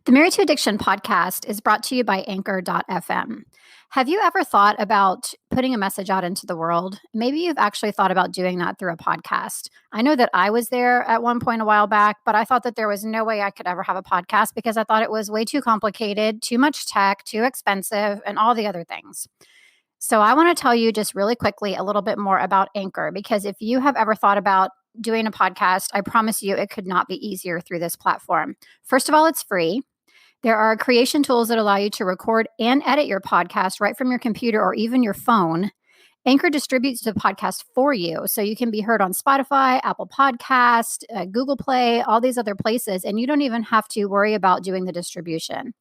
The Married to Addiction podcast is brought to you by Anchor.fm. Have you ever thought about putting a message out into the world? Maybe you've actually thought about doing that through a podcast. I know that I was there at one point a while back, but I thought that there was no way I could ever have a podcast because I thought it was way too complicated, too much tech, too expensive, and all the other things. So I want to tell you just really quickly a little bit more about Anchor, because if you have ever thought about doing a podcast, I promise you it could not be easier through this platform. First of all, it's free. There are creation tools that allow you to record and edit your podcast right from your computer or even your phone. Anchor distributes the podcast for you, so you can be heard on Spotify, Apple Podcast, Google Play, all these other places, and you don't even have to worry about doing the distribution.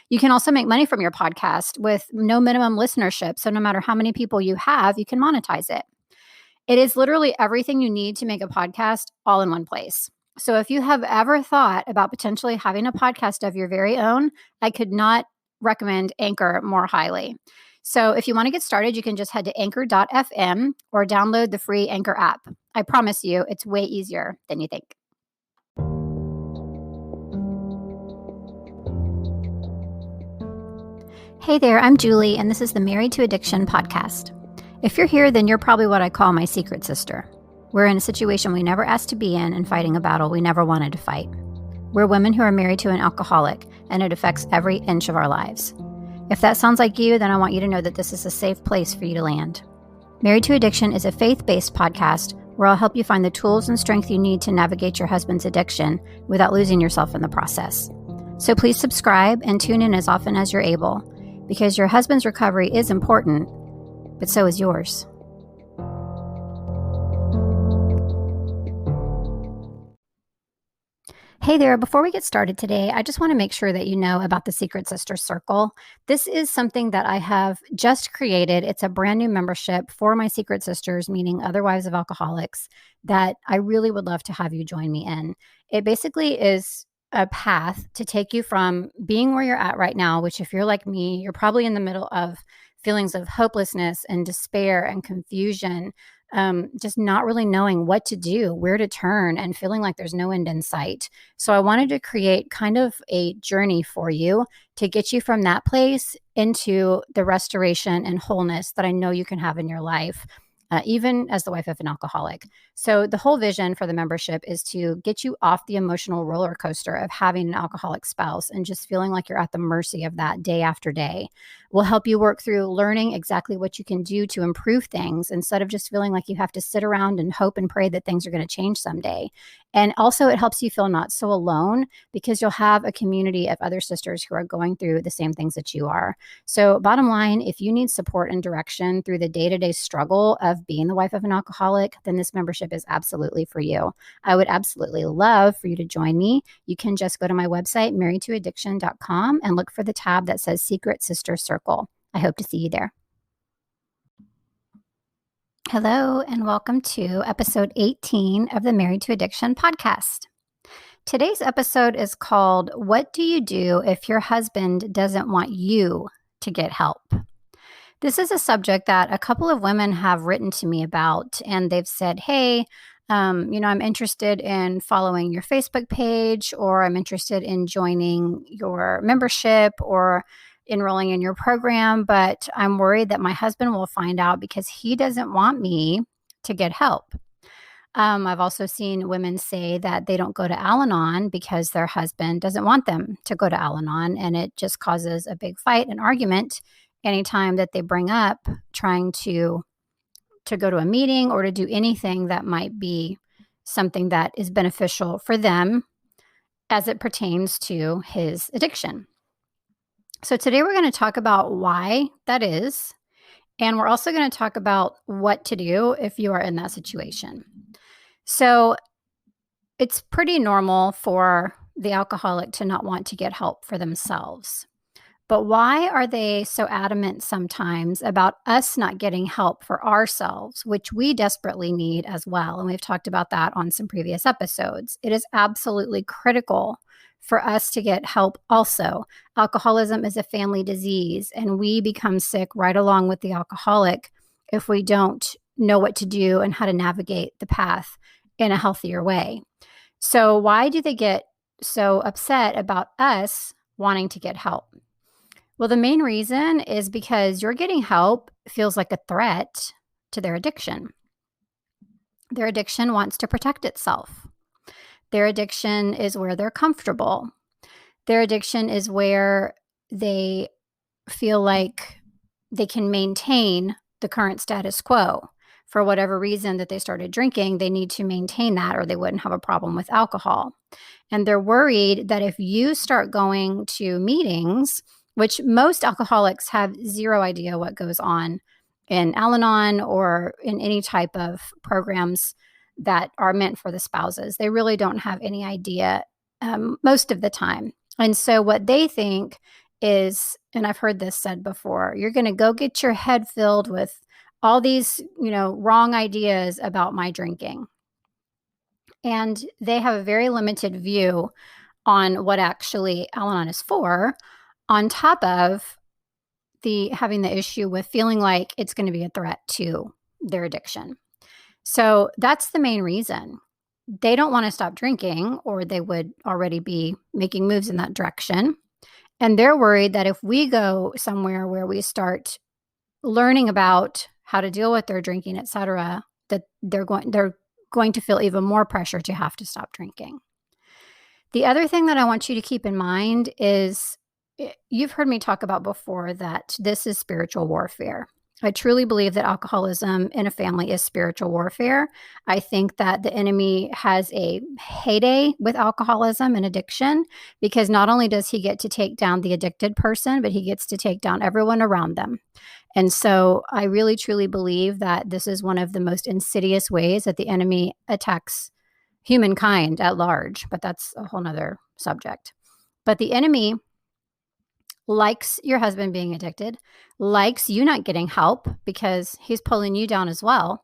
You can also make money from your podcast with no minimum listenership, so no matter how many people you have, you can monetize it. It is literally everything you need to make a podcast all in one place. So if you have ever thought about potentially having a podcast of your very own, I could not recommend Anchor more highly. So if you want to get started, you can just head to anchor.fm or download the free Anchor app. I promise you, it's way easier than you think. Hey there, I'm Julie, and this is the Married to Addiction podcast. If you're here, then you're probably what I call my secret sister. We're in a situation we never asked to be in and fighting a battle we never wanted to fight. We're women who are married to an alcoholic, and it affects every inch of our lives. If that sounds like you, then I want you to know that this is a safe place for you to land. Married to Addiction is a faith-based podcast where I'll help you find the tools and strength you need to navigate your husband's addiction without losing yourself in the process. So please subscribe and tune in as often as you're able, because your husband's recovery is important, but so is yours. Hey there, before we get started today, I just want to make sure that you know about the Secret Sister Circle. This is something that I have just created. It's a brand new membership for my secret sisters, meaning other wives of alcoholics, that I really would love to have you join me in. It basically is a path to take you from being where you're at right now, which if you're like me, you're probably in the middle of feelings of hopelessness and despair and confusion, just not really knowing what to do, where to turn, and feeling like there's no end in sight. So I wanted to create kind of a journey for you to get you from that place into the restoration and wholeness that I know you can have in your life, even as the wife of an alcoholic. So the whole vision for the membership is to get you off the emotional roller coaster of having an alcoholic spouse and just feeling like you're at the mercy of that day after day. We'll help you work through learning exactly what you can do to improve things instead of just feeling like you have to sit around and hope and pray that things are going to change someday. And also it helps you feel not so alone because you'll have a community of other sisters who are going through the same things that you are. So bottom line, if you need support and direction through the day-to-day struggle of being the wife of an alcoholic, then this membership is absolutely for you. I would absolutely love for you to join me. You can just go to my website, marriedtoaddiction.com, and look for the tab that says Secret Sister Circle. I hope to see you there. Hello, and welcome to episode 18 of the Married to Addiction podcast. Today's episode is called, What Do You Do If Your Husband Doesn't Want You to Get Help? This is a subject that a couple of women have written to me about, and they've said, hey, I'm interested in following your Facebook page, or I'm interested in joining your membership or enrolling in your program, but I'm worried that my husband will find out because he doesn't want me to get help. I've also seen women say that they don't go to Alanon because their husband doesn't want them to go to Alanon, and it just causes a big fight and argument anytime that they bring up trying to go to a meeting or to do anything that might be something that is beneficial for them as it pertains to his addiction. So today we're going to talk about why that is, and we're also going to talk about what to do if you are in that situation. So it's pretty normal for the alcoholic to not want to get help for themselves. But why are they so adamant sometimes about us not getting help for ourselves, which we desperately need as well? And we've talked about that on some previous episodes. It is absolutely critical for us to get help also. Alcoholism is a family disease, and we become sick right along with the alcoholic if we don't know what to do and how to navigate the path in a healthier way. So why do they get so upset about us wanting to get help? Well, the main reason is because your getting help feels like a threat to their addiction. Their addiction wants to protect itself. Their addiction is where they're comfortable. Their addiction is where they feel like they can maintain the current status quo. For whatever reason that they started drinking, they need to maintain that or they wouldn't have a problem with alcohol. And they're worried that if you start going to meetings, which most alcoholics have zero idea what goes on in Alanon or in any type of programs that are meant for the spouses, they really don't have any idea most of the time. And so what they think is, and I've heard this said before, you're going to go get your head filled with all these, wrong ideas about my drinking. And they have a very limited view on what actually Al-Anon is for, on top of having the issue with feeling like it's going to be a threat to their addiction. So that's the main reason. They don't want to stop drinking, or they would already be making moves in that direction. And they're worried that if we go somewhere where we start learning about how to deal with their drinking, et cetera, that they're going to feel even more pressure to have to stop drinking. The other thing that I want you to keep in mind is, you've heard me talk about before that this is spiritual warfare. I truly believe that alcoholism in a family is spiritual warfare. I think that the enemy has a heyday with alcoholism and addiction, because not only does he get to take down the addicted person, but he gets to take down everyone around them. And so I really, truly believe that this is one of the most insidious ways that the enemy attacks humankind at large, but that's a whole nother subject. But the enemy likes your husband being addicted, likes you not getting help because he's pulling you down as well.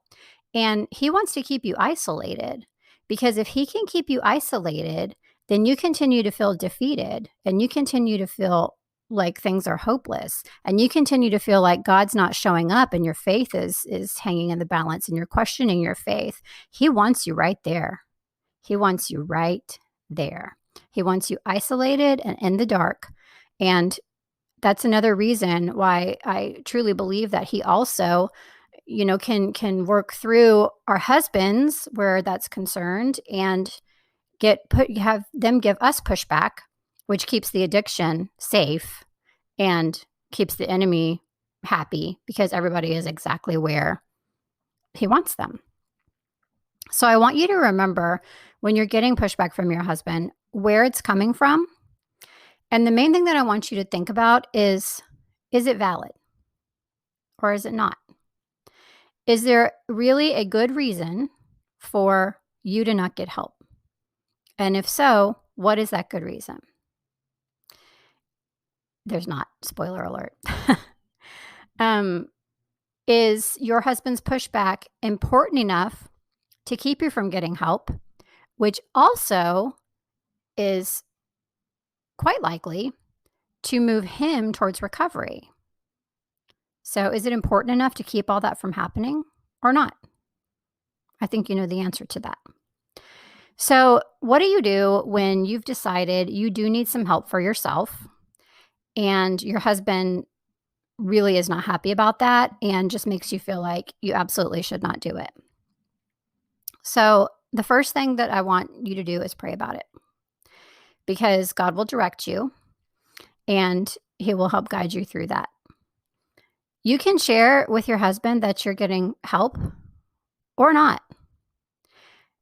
And he wants to keep you isolated, because if he can keep you isolated, then you continue to feel defeated and you continue to feel like things are hopeless, and you continue to feel like God's not showing up and your faith is hanging in the balance and you're questioning your faith. He wants you right there. He wants you right there. He wants you isolated and in the dark. And that's another reason why I truly believe that he also, can work through our husbands where that's concerned and have them give us pushback, which keeps the addiction safe and keeps the enemy happy, because everybody is exactly where he wants them. So I want you to remember, when you're getting pushback from your husband, where it's coming from. And the main thing that I want you to think about is it valid or is it not? Is there really a good reason for you to not get help? And if so, what is that good reason? There's not. Spoiler alert. Is your husband's pushback important enough to keep you from getting help, which also is quite likely to move him towards recovery? So is it important enough to keep all that from happening or not? I think you know the answer to that. So what do you do when you've decided you do need some help for yourself, and your husband really is not happy about that and just makes you feel like you absolutely should not do it? So the first thing that I want you to do is pray about it, because God will direct you and he will help guide you through that. You can share with your husband that you're getting help or not.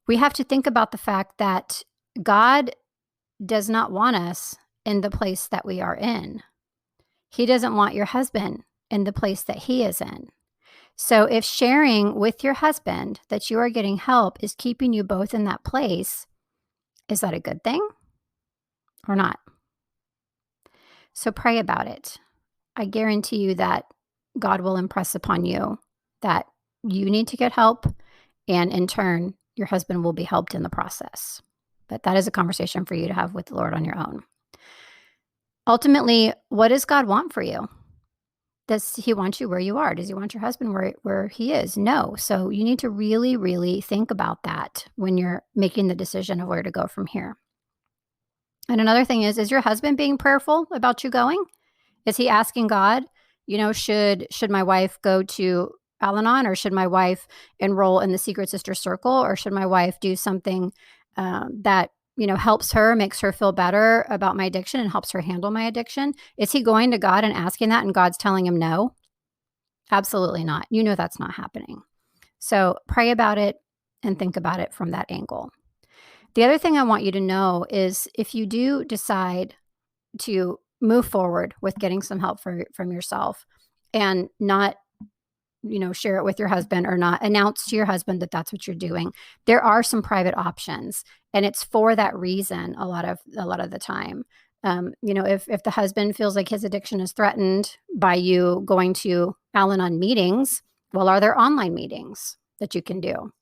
We have to think about the fact that God does not want us in the place that we are in. He doesn't want your husband in the place that he is in. So if sharing with your husband that you are getting help is keeping you both in that place, is that a good thing or not? So pray about it. I guarantee you that God will impress upon you that you need to get help, and in turn, your husband will be helped in the process. But that is a conversation for you to have with the Lord on your own. Ultimately, what does God want for you? Does he want you where you are? Does he want your husband where he is? No. So you need to really, really think about that when you're making the decision of where to go from here. And another thing is your husband being prayerful about you going? Is he asking God, should my wife go to Alanon, or should my wife enroll in the Secret Sister Circle, or should my wife do something that helps her, makes her feel better about my addiction and helps her handle my addiction? Is he going to God and asking that, and God's telling him no? Absolutely not. That's not happening. So pray about it and think about it from that angle. The other thing I want you to know is if you do decide to move forward with getting some help from yourself and not share it with your husband, or not announce to your husband that that's what you're doing, there are some private options, and it's for that reason a lot of the time. If the husband feels like his addiction is threatened by you going to Al-Anon meetings, well, are there online meetings that you can do?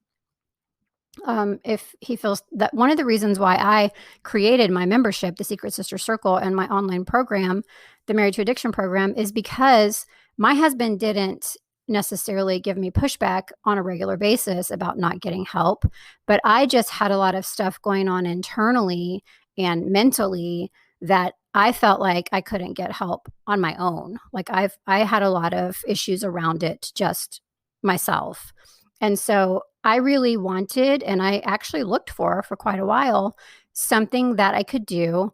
If he feels that, one of the reasons why I created my membership, the Secret Sister Circle, and my online program, the Married to Addiction program, is because my husband didn't necessarily give me pushback on a regular basis about not getting help, but I just had a lot of stuff going on internally and mentally that I felt like I couldn't get help on my own. Like I had a lot of issues around it just myself. And so I really wanted, and I actually looked for quite a while, something that I could do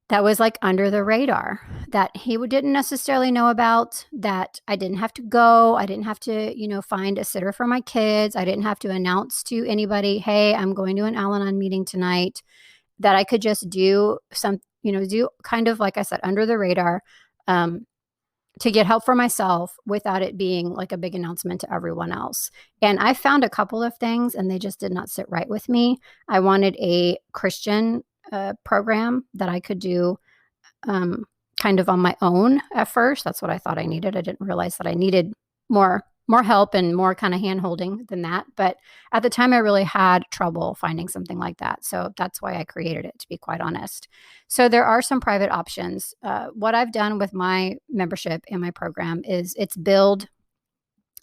that was like under the radar, that he didn't necessarily know about, that I didn't have to go. I didn't have to, find a sitter for my kids. I didn't have to announce to anybody, hey, I'm going to an Al-Anon meeting tonight, that I could just do do kind of, like I said, under the radar, to get help for myself without it being like a big announcement to everyone else. And I found a couple of things, and they just did not sit right with me. I wanted a Christian program that I could do kind of on my own at first. That's what I thought I needed. I didn't realize that I needed more help and more kind of hand holding than that. But at the time, I really had trouble finding something like that. So that's why I created it, to be quite honest. So there are some private options. What I've done with my membership and my program is it's billed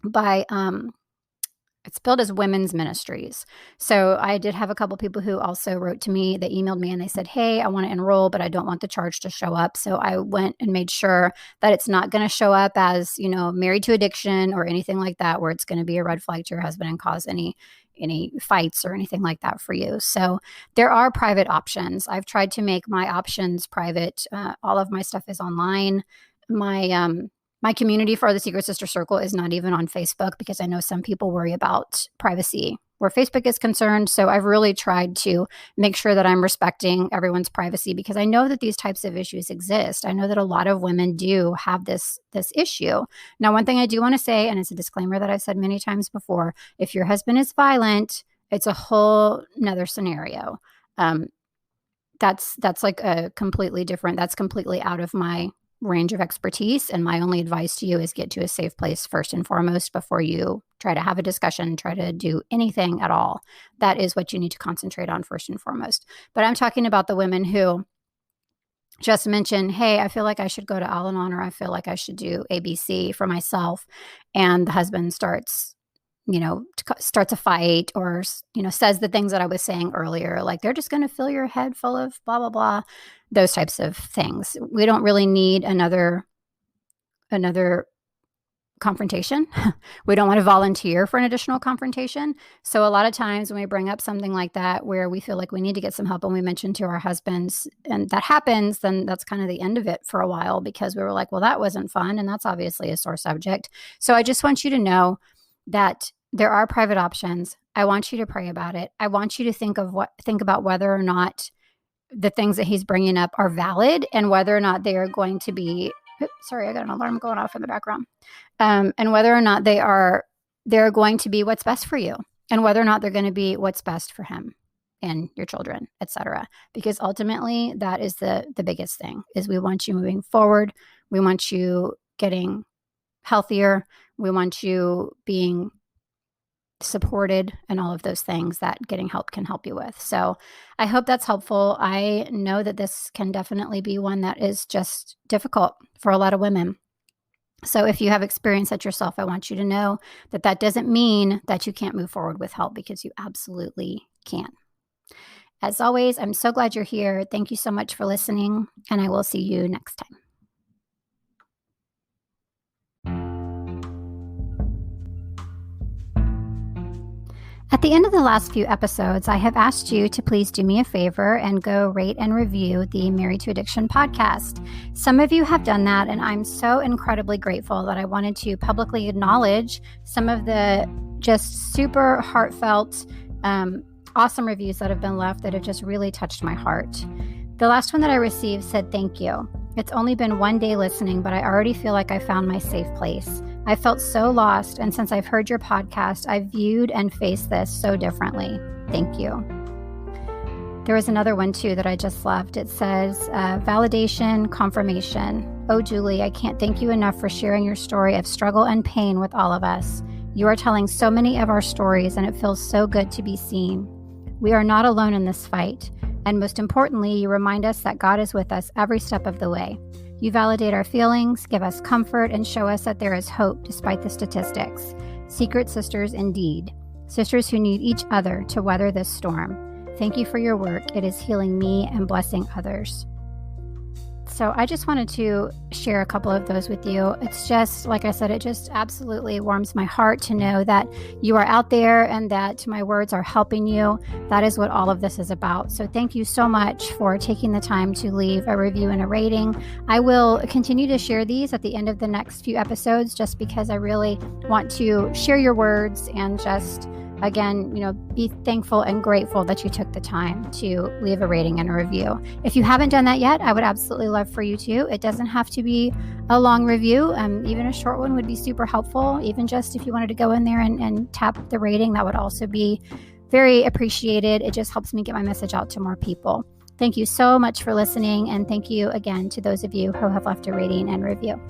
by it's billed as women's ministries. So I did have a couple people who also wrote to me. They emailed me and they said, hey, I want to enroll, but I don't want the charge to show up. So I went and made sure that it's not going to show up as, married to addiction or anything like that, where it's going to be a red flag to your husband and cause any fights or anything like that for you. So there are private options. I've tried to make my options private. All of my stuff is online. My community for the Secret Sister Circle is not even on Facebook, because I know some people worry about privacy where Facebook is concerned. So I've really tried to make sure that I'm respecting everyone's privacy, because I know that these types of issues exist. I know that a lot of women do have this issue. Now, one thing I do want to say, and it's a disclaimer that I've said many times before, if your husband is violent, it's a whole nother scenario. That's like a completely different, that's completely out of my range of expertise. And my only advice to you is get to a safe place first and foremost before you try to have a discussion, try to do anything at all. That is what you need to concentrate on first and foremost. But I'm talking about the women who just mention, hey, I feel like I should go to Alanon, or I feel like I should do ABC for myself. And the husband starts a fight, or, says the things that I was saying earlier, like they're just going to fill your head full of blah, blah, blah, those types of things. We don't really need another confrontation. We don't want to volunteer for an additional confrontation. So a lot of times when we bring up something like that, where we feel like we need to get some help and we mention to our husbands, and that happens, then that's kind of the end of it for a while, because we were like, well, that wasn't fun. And that's obviously a sore subject. So I just want you to know that there are private options. I want you to pray about it. I want you to think about whether or not the things that he's bringing up are valid, and whether or not they are going to be, sorry, I got an alarm going off in the background. And whether or not they're going to be what's best for you, and whether or not they're going to be what's best for him and your children, etc. Because ultimately that is the biggest thing, is we want you moving forward. We want you getting healthier. We want you being supported, and all of those things that getting help can help you with. So I hope that's helpful. I know that this can definitely be one that is just difficult for a lot of women. So if you have experienced that yourself, I want you to know that doesn't mean that you can't move forward with help, because you absolutely can. As always, I'm so glad you're here. Thank you so much for listening, and I will see you next time. At the end of the last few episodes, I have asked you to please do me a favor and go rate and review the Married to Addiction podcast. Some of you have done that, and I'm so incredibly grateful that I wanted to publicly acknowledge some of the just super heartfelt, awesome reviews that have been left that have just really touched my heart. The last one that I received said, "Thank you. It's only been one day listening, but I already feel like I found my safe place. I felt so lost, and since I've heard your podcast, I've viewed and faced this so differently. Thank you." There was another one too that I just loved. It says, validation, confirmation. "Oh, Julie, I can't thank you enough for sharing your story of struggle and pain with all of us. You are telling so many of our stories, and it feels so good to be seen. We are not alone in this fight. And most importantly, you remind us that God is with us every step of the way. You validate our feelings, give us comfort, and show us that there is hope despite the statistics. Secret sisters indeed. Sisters who need each other to weather this storm. Thank you for your work. It is healing me and blessing others." So I just wanted to share a couple of those with you. It's just, like I said, it just absolutely warms my heart to know that you are out there and that my words are helping you. That is what all of this is about. So thank you so much for taking the time to leave a review and a rating. I will continue to share these at the end of the next few episodes just because I really want to share your words and just, again, be thankful and grateful that you took the time to leave a rating and a review. If you haven't done that yet, I would absolutely love for you to. It doesn't have to be a long review. Even a short one would be super helpful. Even just if you wanted to go in there and tap the rating, that would also be very appreciated. It just helps me get my message out to more people. Thank you so much for listening. And thank you again to those of you who have left a rating and review.